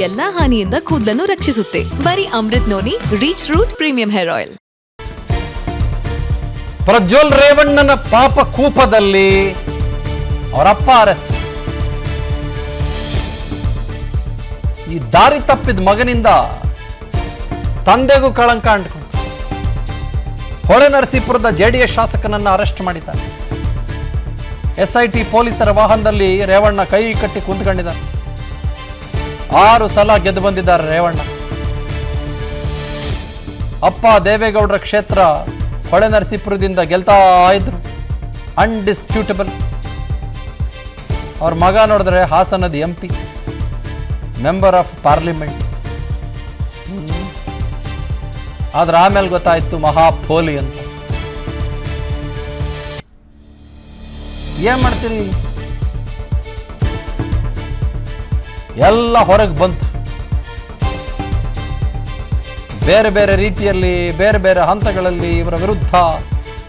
ಎಲ್ಲಾ ಹಾನಿಯಿಂದ ಕೂದಲನ್ನು ರಕ್ಷಿಸುತ್ತೆ. ಬರೀ Amrut noni reach root premium hair oil. Prajwal ರೇವಣ್ಣನ ಪಾಪ ಕೂಪದಲ್ಲಿ ಅವರಪ್ಪ ಅರೆಸ್ಟ್. ಈ ದಾರಿ ತಪ್ಪಿದ ಮಗನಿಂದ ತಂದೆಗೂ ಕಳಂಕ ಅಂಟ್ಕೊಂಡು ಹೊಳೆನರಸೀಪುರದ ಜೆಡಿಎಸ್ ಶಾಸಕನನ್ನ ಅರೆಸ್ಟ್ ಮಾಡಿದ್ದಾರೆ. SIT ಪೊಲೀಸರ ವಾಹನದಲ್ಲಿ ರೇವಣ್ಣ ಕೈ ಕಟ್ಟಿ ಕುಂತ್ಕೊಂಡಿದ್ದಾರೆ. 6 ಸಲ ಗೆದ್ದು ಬಂದಿದ್ದಾರೆ ರೇವಣ್ಣ. ಅಪ್ಪ ದೇವೇಗೌಡರ ಕ್ಷೇತ್ರ ಹೊಳೆನರಸೀಪುರದಿಂದ ಗೆಲ್ತಾ ಇದ್ರು, ಅನ್ಡಿಸ್ಪ್ಯೂಟಬಲ್. ಅವ್ರ ಮಗ ನೋಡಿದ್ರೆ ಹಾಸನದ MP, ಮೆಂಬರ್ ಆಫ್ ಪಾರ್ಲಿಮೆಂಟ್. ಆದ್ರೆ ಆಮೇಲೆ ಗೊತ್ತಾಯ್ತು ಮಹಾಪೋಲಿ ಅಂತ. ಏನ್ ಮಾಡ್ತೀರಿ, ಎಲ್ಲ ಹೊರಗೆ ಬಂತು. ಬೇರೆ ಬೇರೆ ರೀತಿಯಲ್ಲಿ ಬೇರೆ ಬೇರೆ ಹಂತಗಳಲ್ಲಿ ಇವರ ವಿರುದ್ಧ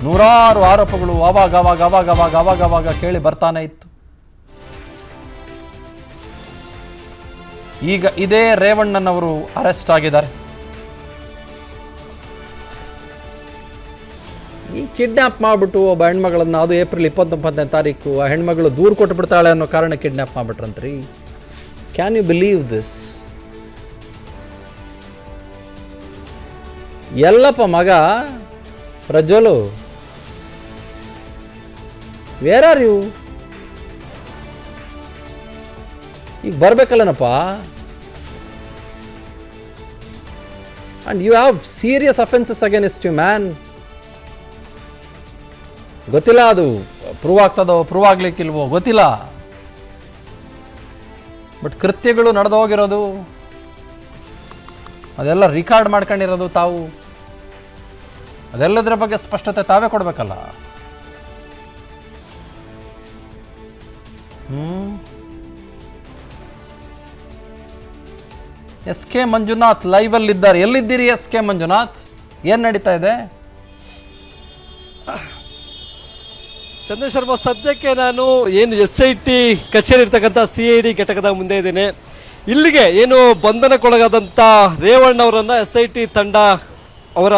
ನೂರಾರು ಆರೋಪಗಳು ಅವಾಗ ಕೇಳಿ ಬರ್ತಾನೆ ಇತ್ತು. ಈಗ ಇದೇ ರೇವಣ್ಣನವರು ಅರೆಸ್ಟ್ ಆಗಿದ್ದಾರೆ. ಈ ಕಿಡ್ನ್ಯಾಪ್ ಮಾಡಿಬಿಟ್ಟು ಒಬ್ಬ ಹೆಣ್ಮಗಳನ್ನ, ಅದು ಏಪ್ರಿಲ್ 29ನೇ ತಾರೀಕು, ಆ ಹೆಣ್ಮಗಳು ದೂರು ಕೊಟ್ಟು ಬಿಡ್ತಾಳೆ ಅನ್ನೋ ಕಾರಣ ಕಿಡ್ನ್ಯಾಪ್ ಮಾಡಿಬಿಟ್ರಂತ್ರಿ. Can you believe this? ಎಲ್ಲಪ್ಪ ಮಗ ಪ್ರಜ್ವಲು, ವೇರ್ ಆರ್ ಯು? ಈಗ ಬರ್ಬೇಕಲ್ಲನಪ್ಪ. And you have serious offences against you man. ಗೊತ್ತಿಲ್ಲ ಅದು ಪ್ರೂವ್ ಆಗ್ತದೋ ಪ್ರೂವ್ ಆಗ್ಲಿಕ್ಕಿಲ್ವೋ ಗೊತ್ತಿಲ್ಲ, ಬಟ್ ಕೃತ್ಯಗಳು ನಡೆದು ಹೋಗಿರೋದು ಅದೆಲ್ಲ ರಿಕಾರ್ಡ್ ಮಾಡ್ಕೊಂಡಿರೋದು ತಾವು, ಅದೆಲ್ಲದರ ಬಗ್ಗೆ ಸ್ಪಷ್ಟತೆ ತಾವೇ ಕೊಡಬೇಕಲ್ಲ. SK ಮಂಜುನಾಥ್ ಲೈವ್ ಅಲ್ಲಿ ಇದ್ದಾರೆ. ಎಲ್ಲಿದ್ದೀರಿ SK ಮಂಜುನಾಥ್? ಏನ್ ನಡೀತಾ ಇದೆ? ಚಂದ್ರಶರ್ಮ, ಸದ್ಯಕ್ಕೆ ನಾನು ಏನು SIT ಕಚೇರಿ ಇರ್ತಕ್ಕಂಥ CID ಘಟಕದ ಮುಂದೆ ಇದ್ದೇನೆ. ಇಲ್ಲಿಗೆ ಏನು ಬಂಧನಕ್ಕೊಳಗಾದಂಥ ರೇವಣ್ಣ ಅವರನ್ನು SIT ತಂಡ ಅವರ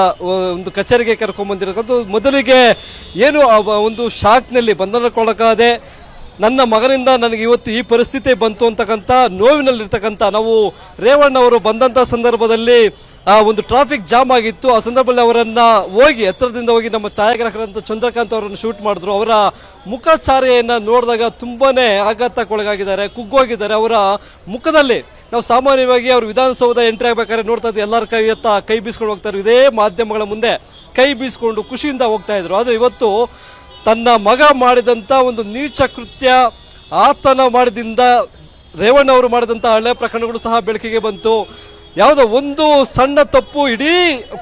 ಒಂದು ಕಚೇರಿಗೆ ಕರ್ಕೊಂಡ್ಬಂದಿರತಕ್ಕಂಥ. ಮೊದಲಿಗೆ ಏನು ಒಂದು ಶಾಕ್ನಲ್ಲಿ ಬಂಧನಕ್ಕೊಳಗಾದೆ, ನನ್ನ ಮಗನಿಂದ ನನಗೆ ಇವತ್ತು ಈ ಪರಿಸ್ಥಿತಿ ಬಂತು ಅಂತಕ್ಕಂಥ ನೋವಿನಲ್ಲಿರ್ತಕ್ಕಂಥ ನಾವು ರೇವಣ್ಣ ಅವರು ಬಂದಂಥ ಸಂದರ್ಭದಲ್ಲಿ ಒಂದು ಟ್ರಾಫಿಕ್ ಜಾಮ್ ಆಗಿತ್ತು. ಆ ಸಂದರ್ಭದಲ್ಲಿ ಅವರನ್ನು ಹೋಗಿ ಹತ್ತಿರದಿಂದ ಹೋಗಿ ನಮ್ಮ ಛಾಯಾಗ್ರಾಹಕರಂತ ಚಂದ್ರಕಾಂತ್ ಅವರನ್ನು ಶೂಟ್ ಮಾಡಿದ್ರು. ಅವರ ಮುಖಚಾರ್ಯೆಯನ್ನು ನೋಡಿದಾಗ ತುಂಬಾ ಆಘಾತಕ್ಕೊಳಗಾಗಿದ್ದಾರೆ, ಕುಗ್ಗೋಗಿದ್ದಾರೆ. ಅವರ ಮುಖದಲ್ಲಿ ನಾವು ಸಾಮಾನ್ಯವಾಗಿ ಅವರು ವಿಧಾನಸೌಧ ಎಂಟ್ರಿ ಆಗಬೇಕಾದ್ರೆ ನೋಡ್ತಾ ಇದ್ವಿ, ಎಲ್ಲರ ಕೈ ಬೀಸ್ಕೊಂಡು ಹೋಗ್ತಾರೆ, ಇದೇ ಮಾಧ್ಯಮಗಳ ಮುಂದೆ ಕೈ ಬೀಸ್ಕೊಂಡು ಖುಷಿಯಿಂದ ಹೋಗ್ತಾ ಇದ್ರು. ಆದರೆ ಇವತ್ತು ತನ್ನ ಮಗ ಮಾಡಿದಂಥ ಒಂದು ನೀಚ ಕೃತ್ಯ, ಆತನ ಮಾಡಿದಿಂದ ರೇವಣ್ಣ ಅವರು ಮಾಡಿದಂಥ ಹಳೆ ಪ್ರಕರಣಗಳು ಸಹ ಬೆಳಕಿಗೆ ಬಂತು. ಯಾವುದೋ ಒಂದು ಸಣ್ಣ ತಪ್ಪು ಇಡೀ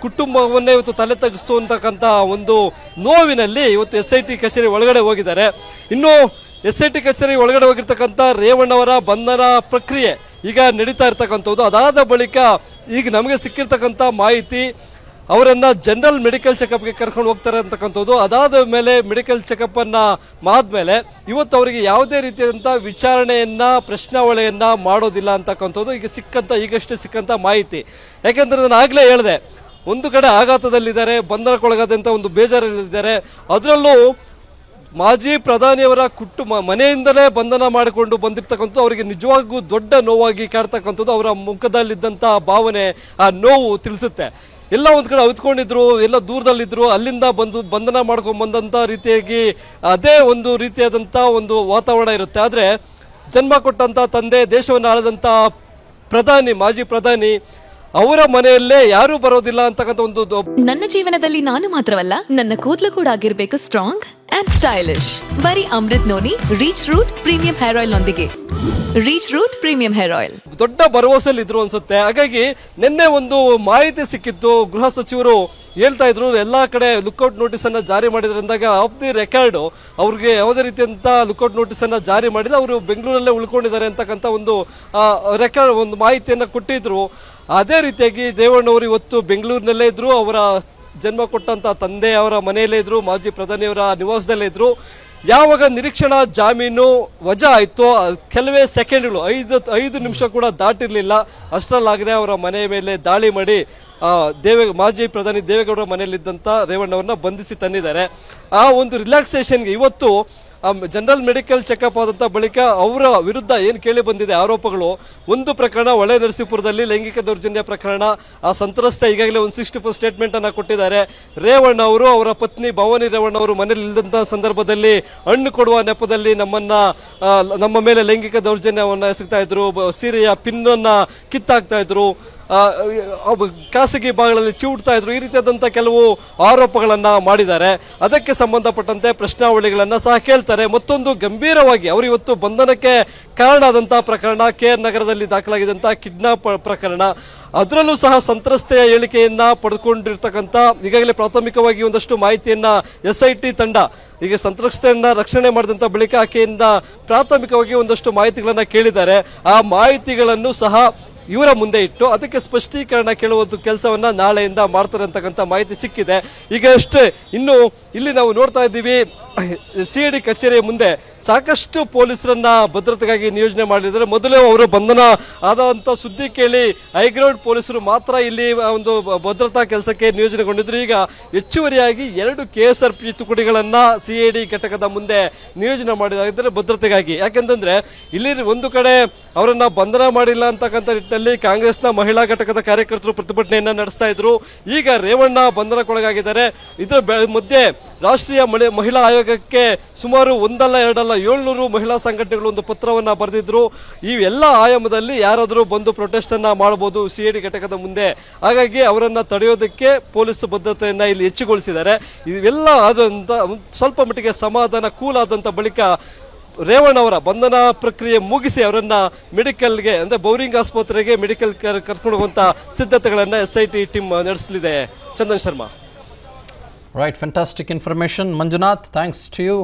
ಕುಟುಂಬವನ್ನೇ ಇವತ್ತು ತಲೆ ತಗ್ಗಿಸ್ತು ಅಂತಕ್ಕಂಥ ಒಂದು ನೋವಿನಲ್ಲಿ ಇವತ್ತು SIT ಕಚೇರಿ ಒಳಗಡೆ ಹೋಗಿದ್ದಾರೆ. ಇನ್ನು SIT ಕಚೇರಿ ಒಳಗಡೆ ಹೋಗಿರ್ತಕ್ಕಂಥ ರೇವಣ್ಣವರ ಬಂಧನ ಪ್ರಕ್ರಿಯೆ ಈಗ ನಡೀತಾ ಇರ್ತಕ್ಕಂಥದ್ದು. ಅದಾದ ಬಳಿಕ ಈಗ ನಮಗೆ ಸಿಕ್ಕಿರ್ತಕ್ಕಂಥ ಮಾಹಿತಿ, ಅವರನ್ನು ಜನರಲ್ ಮೆಡಿಕಲ್ ಚೆಕಪ್ಗೆ ಕರ್ಕೊಂಡು ಹೋಗ್ತಾರೆ ಅಂತಕ್ಕಂಥದ್ದು. ಅದಾದ ಮೇಲೆ ಮೆಡಿಕಲ್ ಚೆಕಪ್ಪನ್ನು ಆದಮೇಲೆ ಇವತ್ತು ಅವರಿಗೆ ಯಾವುದೇ ರೀತಿಯಾದಂಥ ವಿಚಾರಣೆಯನ್ನು, ಪ್ರಶ್ನಾವಳಿಯನ್ನು ಮಾಡೋದಿಲ್ಲ ಅಂತಕ್ಕಂಥದ್ದು ಈಗಷ್ಟೇ ಸಿಕ್ಕಂಥ ಮಾಹಿತಿ. ಯಾಕೆಂದರೆ ನಾನು ಆಗಲೇ ಹೇಳಿದೆ, ಒಂದು ಕಡೆ ಆಘಾತದಲ್ಲಿದ್ದಾರೆ, ಬಂಧನಕ್ಕೊಳಗಾದಂಥ ಒಂದು ಬೇಜಾರಲ್ಲಿದ್ದಾರೆ. ಅದರಲ್ಲೂ ಮಾಜಿ ಪ್ರಧಾನಿಯವರ ಮನೆಯಿಂದಲೇ ಬಂಧನ ಮಾಡಿಕೊಂಡು ಬಂದಿರ್ತಕ್ಕಂಥದ್ದು ಅವರಿಗೆ ನಿಜವಾಗೂ ದೊಡ್ಡ ನೋವಾಗಿ ಕಾಡ್ತಕ್ಕಂಥದ್ದು. ಅವರ ಮುಖದಲ್ಲಿದ್ದಂಥ ಭಾವನೆ, ಆ ನೋವು ತಿಳಿಸುತ್ತೆ. ಎಲ್ಲ ಒಂದು ಕಡೆ ಅವಿತ್ಕೊಂಡಿದ್ರು, ಎಲ್ಲ ದೂರದಲ್ಲಿದ್ದರು, ಅಲ್ಲಿಂದ ಬಂಧನ ಮಾಡ್ಕೊಂಡು ಬಂದಂಥ ರೀತಿಯಾಗಿ ಅದೇ ಒಂದು ರೀತಿಯಾದಂಥ ಒಂದು ವಾತಾವರಣ ಇರುತ್ತೆ. ಆದರೆ ಜನ್ಮ ಕೊಟ್ಟಂಥ ತಂದೆ, ದೇಶವನ್ನು ಆಳದಂಥ ಪ್ರಧಾನಿ, ಮಾಜಿ ಪ್ರಧಾನಿ, ಅವರ ಮನೆಯಲ್ಲೇ ಯಾರೂ ಬರೋದಿಲ್ಲ ಅಂತಕ್ಕಂಥ ಒಂದು. ನನ್ನ ಜೀವನದಲ್ಲಿ ನಾನು ಮಾತ್ರವಲ್ಲ, ನನ್ನ ಕೂದಲು ಕೂಡ ಆಗಿರ್ಬೇಕು ಸ್ಟ್ರಾಂಗ್ ಅಂಡ್ ಸ್ಟೈಲಿಶ್. ಬರೀ Amrut noni reach root premium hair oil ನೊಂದಿಗೆ. Reach root premium hair oil ದೊಡ್ಡ ಭರವಸೆಯಲ್ಲಿ ಇದ್ರು ಅನ್ಸುತ್ತೆ. ಹಾಗಾಗಿ ನಿನ್ನೆ ಒಂದು ಮಾಹಿತಿ ಸಿಕ್ಕಿತ್ತು, ಗೃಹ ಸಚಿವರು ಹೇಳ್ತಾ ಇದ್ರು ಎಲ್ಲ ಕಡೆ ಲುಕ್ಔಟ್ ನೋಟಿಸನ್ನು ಜಾರಿ ಮಾಡಿದ್ರಂದಾಗ ಆಫ್ ದಿ ರೆಕಾರ್ಡು ಅವ್ರಿಗೆ ಯಾವುದೇ ರೀತಿಯಂಥ ಲುಕ್ಔಟ್ ನೋಟಿಸನ್ನು ಜಾರಿ ಮಾಡಿದ, ಅವರು ಬೆಂಗಳೂರಲ್ಲೇ ಉಳ್ಕೊಂಡಿದ್ದಾರೆ ಅಂತಕ್ಕಂಥ ಒಂದು ರೆಕಾರ್ಡ್, ಒಂದು ಮಾಹಿತಿಯನ್ನು ಕೊಟ್ಟಿದ್ರು. ಅದೇ ರೀತಿಯಾಗಿ ರೇವಣ್ಣವರು ಇವತ್ತು ಬೆಂಗಳೂರಿನಲ್ಲೇ ಇದ್ರು, ಅವರ ಜನ್ಮ ಕೊಟ್ಟಂಥ ತಂದೆ ಅವರ ಮನೆಯಲ್ಲೇ ಇದ್ರು, ಮಾಜಿ ಪ್ರಧಾನಿಯವರ ನಿವಾಸದಲ್ಲೇ ಇದ್ರು. ಯಾವಾಗ ನಿರೀಕ್ಷಣಾ ಜಾಮೀನು ವಜಾ ಆಯಿತು ಕೆಲವೇ ಸೆಕೆಂಡ್ಗಳು 5 ನಿಮಿಷ ಕೂಡ ದಾಟಿರಲಿಲ್ಲ. ಅಷ್ಟರಲ್ಲಾಗದೆ ಅವರ ಮನೆ ಮೇಲೆ ದಾಳಿ ಮಾಡಿ ಮಾಜಿ ಪ್ರಧಾನಿ ದೇವೇಗೌಡರ ಮನೆಯಲ್ಲಿದ್ದಂಥ ರೇವಣ್ಣವ್ರನ್ನ ಬಂಧಿಸಿ ತಂದಿದ್ದಾರೆ. ಆ ಒಂದು ರಿಲ್ಯಾಕ್ಸೇಷನ್ಗೆ ಇವತ್ತು ಜನರಲ್ ಮೆಡಿಕಲ್ ಚೆಕಪ್ ಆದಂಥ ಬಳಿಕ ಅವರ ವಿರುದ್ಧ ಏನು ಕೇಳಿ ಬಂದಿದೆ ಆರೋಪಗಳು, ಒಂದು ಪ್ರಕರಣ ಹೊಳೆ ನರಸೀಪುರದಲ್ಲಿ ಲೈಂಗಿಕ ದೌರ್ಜನ್ಯ ಪ್ರಕರಣ. ಆ ಸಂತ್ರಸ್ತ ಈಗಾಗಲೇ 164 ಸ್ಟೇಟ್ಮೆಂಟ್ ಅನ್ನು ಕೊಟ್ಟಿದ್ದಾರೆ. ರೇವಣ್ಣ ಅವರು ಅವರ ಪತ್ನಿ ಭವಾನಿ ರೇವಣ್ಣ ಅವರು ಮನೇಲಿ ಇಲ್ಲದಂಥ ಸಂದರ್ಭದಲ್ಲಿ ಹಣ್ಣು ಕೊಡುವ ನೆಪದಲ್ಲಿ ನಮ್ಮ ಮೇಲೆ ಲೈಂಗಿಕ ದೌರ್ಜನ್ಯವನ್ನು ಎಸಗ್ತಾ ಇದ್ರು, ಸೀರೆಯ ಪಿನ್ನನ್ನು ಕಿತ್ತಾಕ್ತಾ ಇದ್ರು, ಖಾಸಗಿ ಭಾಗಗಳಲ್ಲಿ ಚಿವುಡ್ತಾ ಇದ್ರು. ಈ ರೀತಿಯಾದಂಥ ಕೆಲವು ಆರೋಪಗಳನ್ನು ಮಾಡಿದ್ದಾರೆ. ಅದಕ್ಕೆ ಸಂಬಂಧಪಟ್ಟಂತೆ ಪ್ರಶ್ನಾವಳಿಗಳನ್ನು ಸಹ ಕೇಳ್ತಾರೆ. ಮತ್ತೊಂದು ಗಂಭೀರವಾಗಿ ಅವರು ಇವತ್ತು ಬಂಧನಕ್ಕೆ ಕಾರಣ ಆದಂಥ ಪ್ರಕರಣ KR ನಗರದಲ್ಲಿ ದಾಖಲಾಗಿದ್ದಂಥ ಕಿಡ್ನಾಪ್ ಪ್ರಕರಣ. ಅದರಲ್ಲೂ ಸಹ ಸಂತ್ರಸ್ತೆಯ ಹೇಳಿಕೆಯನ್ನ ಪಡೆದುಕೊಂಡಿರ್ತಕ್ಕಂಥ ಈಗಾಗಲೇ ಪ್ರಾಥಮಿಕವಾಗಿ ಒಂದಷ್ಟು ಮಾಹಿತಿಯನ್ನ SIT ತಂಡ ಈಗ ಸಂತ್ರಸ್ತೆಯನ್ನ ರಕ್ಷಣೆ ಮಾಡಿದಂಥ ಬಳಿಕ ಆಕೆಯಿಂದ ಪ್ರಾಥಮಿಕವಾಗಿ ಒಂದಷ್ಟು ಮಾಹಿತಿಗಳನ್ನ ಕೇಳಿದ್ದಾರೆ. ಆ ಮಾಹಿತಿಗಳನ್ನು ಸಹ ಇವರ ಮುಂದೆ ಇಟ್ಟು ಅದಕ್ಕೆ ಸ್ಪಷ್ಟೀಕರಣ ಕೇಳುವುದು ಕೆಲಸವನ್ನ ನಾಳೆಯಿಂದ ಮಾಡ್ತಾರೆ ಅಂತಕ್ಕಂಥ ಮಾಹಿತಿ ಸಿಕ್ಕಿದೆ. ಈಗ ಅಷ್ಟೇ ಇನ್ನು ಇಲ್ಲಿ ನಾವು ನೋಡ್ತಾ ಇದ್ದೀವಿ CID ಕಚೇರಿಯ ಮುಂದೆ ಸಾಕಷ್ಟು ಪೊಲೀಸರನ್ನ ಭದ್ರತೆಗಾಗಿ ನಿಯೋಜನೆ ಮಾಡಿದ್ದಾರೆ. ಮೊದಲೇ ಅವರು ಬಂಧನ ಆದಂಥ ಸುದ್ದಿ ಕೇಳಿ ಹೈಗ್ರೌಂಡ್ ಪೊಲೀಸರು ಮಾತ್ರ ಇಲ್ಲಿ ಒಂದು ಭದ್ರತಾ ಕೆಲಸಕ್ಕೆ ನಿಯೋಜನೆಗೊಂಡಿದ್ರು. ಈಗ ಹೆಚ್ಚುವರಿಯಾಗಿ 2 KSRP ತುಕಡಿಗಳನ್ನ CID ಘಟಕದ ಮುಂದೆ ನಿಯೋಜನೆ ಮಾಡಿದ್ದಾರೆ ಭದ್ರತೆಗಾಗಿ. ಯಾಕೆಂತಂದ್ರೆ ಇಲ್ಲಿ ಒಂದು ಕಡೆ ಅವರನ್ನ ಬಂಧನ ಮಾಡಿಲ್ಲ ಅಂತಕ್ಕಂಥ ನಿಟ್ಟಿನಲ್ಲಿ ಕಾಂಗ್ರೆಸ್ನ ಮಹಿಳಾ ಘಟಕದ ಕಾರ್ಯಕರ್ತರು ಪ್ರತಿಭಟನೆಯನ್ನ ನಡೆಸ್ತಾ ಇದ್ರು. ಈಗ ರೇವಣ್ಣ ಬಂಧನಕ್ಕೊಳಗಾಗಿದ್ದಾರೆ. ಇದರ ಮಧ್ಯೆ ರಾಷ್ಟ್ರೀಯ ಮಹಿಳಾ ಆಯೋಗಕ್ಕೆ ಸುಮಾರು 1 2 700 ಮಹಿಳಾ ಸಂಘಟನೆಗಳು ಒಂದು ಪತ್ರವನ್ನ ಬರೆದಿದ್ರು. ಈ ಎಲ್ಲ ಆಯಾಮದಲ್ಲಿ ಯಾರಾದರೂ ಬಂದು ಪ್ರೊಟೆಸ್ಟ್ ಅನ್ನ ಮಾಡಬಹುದು CID ಘಟಕದ ಮುಂದೆ. ಹಾಗಾಗಿ ಅವರನ್ನ ತಡೆಯೋದಕ್ಕೆ ಪೊಲೀಸ್ ಭದ್ರತೆಯನ್ನ ಇಲ್ಲಿ ಹೆಚ್ಚುಗೊಳಿಸಿದ್ದಾರೆ. ಇವೆಲ್ಲ ಆದಂತ ಸ್ವಲ್ಪ ಮಟ್ಟಿಗೆ ಸಮಾಧಾನ ಕೂಲ್ ಆದಂತ ಬಳಿಕ ರೇವಣ್ಣ ಅವರ ಬಂಧನ ಪ್ರಕ್ರಿಯೆ ಮುಗಿಸಿ ಅವರನ್ನ ಮೆಡಿಕಲ್ಗೆ ಅಂದ್ರೆ ಬೌರಿಂಗ್ ಆಸ್ಪತ್ರೆಗೆ ಮೆಡಿಕಲ್ ಕರ್ಕೊಂಡು ಹೋಗುವಂತ ಸಿದ್ಧತೆಗಳನ್ನ SIT ಟೀಮ್ ನಡೆಸಲಿದೆ. Chandan Sharma. Right, fantastic information Manjunath, thanks to you.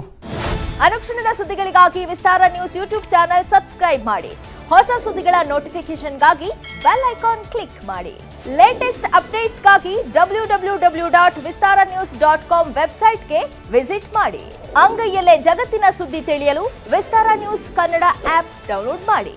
ಅನುಕ್ಷಣದ ಸುದ್ದಿಗಳಿಗಾಗಿ Vistara news YouTube channel subscribe ಮಾಡಿ. ಹೊಸ ಸುದ್ದಿಗಳ ನೋಟಿಫಿಕೇಶನ್ಗಾಗಿ ಬೆಲ್ ಐಕಾನ್ ಕ್ಲಿಕ್ ಮಾಡಿ. ಲೇಟೆಸ್ಟ್ ಅಪ್ಡೇಟ್ಸ್ಗಾಗಿ www.vistaranews.com ವೆಬ್ಸೈಟ್ಗೆ ವಿಸಿಟ್ ಮಾಡಿ. ಅಂಗೈಯಲ್ಲೇ ಜಗತ್ತಿನ ಸುದ್ದಿ ತಿಳಿಯಲು Vistara news Kannada app download ಮಾಡಿ.